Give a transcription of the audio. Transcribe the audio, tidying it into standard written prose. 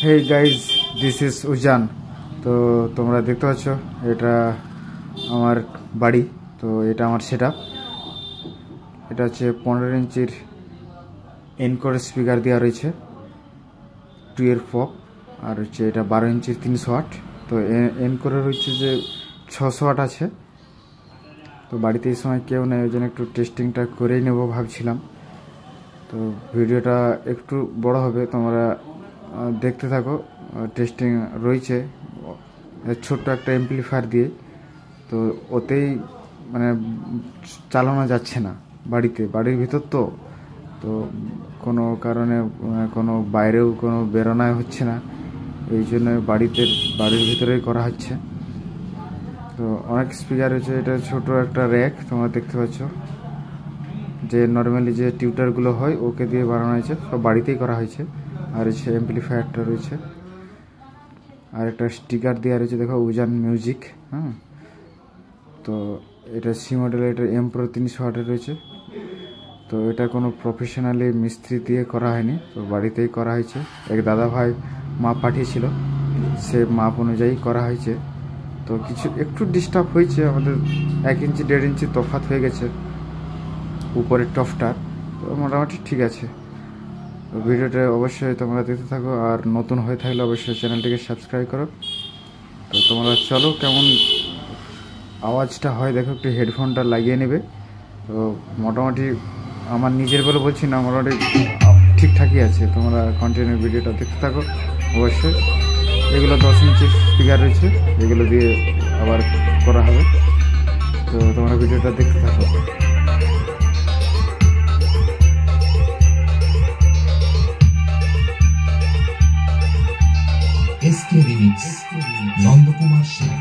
Hey guys, this is উজান। তো তোমরা দেখতে পাচ্ছ এটা আমার বাড়ি। তো এটা আমার সেট আপ। এটা হচ্ছে 15 ইঞ্চির এনকোর স্পিকার দেওয়া রয়েছে 12 পপ, আর হচ্ছে এটা 12 ইঞ্চির 300 ওয়াট। তো এনকোরে রয়েছে যে 600 ওয়াট আছে। তো বাড়িতে এই সময় কেউ নেই, ওই জন্য একটু টেস্টিংটা করেই নেব ভাবছিলাম। তো ভিডিওটা একটু বড় হবে, তোমরা দেখতে থাকো। টেস্টিং রয়েছে ছোট্ট একটা অ্যাম্পলিফায়ার দিয়ে। তো ওতেই মানে চালানো যাচ্ছে না বাড়ির ভিতর। তো কোনো কারণে কোনো বাইরেও কোনো বেরোনো হচ্ছে না, এই জন্য বাড়ির ভিতরেই করা হচ্ছে। তো অনেক স্পিকার হচ্ছে, এটা ছোট একটা র্যাক তোমরা দেখতে পাচ্ছ, যে নর্মালি যে টিউটারগুলো হয় ওকে দিয়ে বানানো হয়েছে, সব বাড়িতেই করা হয়েছে। আর হচ্ছে অ্যাম্পলিফায়ারটা রয়েছে, আর একটা স্টিকার দেওয়া রয়েছে, দেখো উজান মিউজিক। তো এটা সি মডেল, এটা এম প্রো 300 ওয়াটের রয়েছে। তো এটা কোনো প্রফেশনালি মিস্ত্রি দিয়ে করা হয়নি, তো বাড়িতেই করা হয়েছে। এক দাদা ভাই মাপ পাঠিয়েছিল, সে মাপ অনুযায়ী করা হয়েছে। তো কিছু একটু ডিস্টার্ব হয়েছে, আমাদের 1 ইঞ্চি 1.5 ইঞ্চি তফাৎ হয়ে গেছে উপরের টপটার। তো মোটামুটি ঠিক আছে। তো ভিডিওটা অবশ্যই তোমরা দেখতে থাকো, আর নতুন হয়ে থাকলে অবশ্যই চ্যানেলটিকে সাবস্ক্রাইব করো। তো তোমরা চলো কেমন আওয়াজটা হয় দেখো, একটু হেডফোনটা লাগিয়ে নেবে। তো মোটামুটি আমার নিজের বলে বলছি না, মোটামুটি ঠিকঠাকই আছে। তোমরা কন্টিনিউ ভিডিওটা দেখতে থাকো অবশ্যই। এগুলো 10 ইঞ্চি স্পিকার রয়েছে, এগুলো দিয়ে আবার করা হবে। তো তোমরা ভিডিওটা দেখতে থাকো। SK Remix, Nandakumar Sen.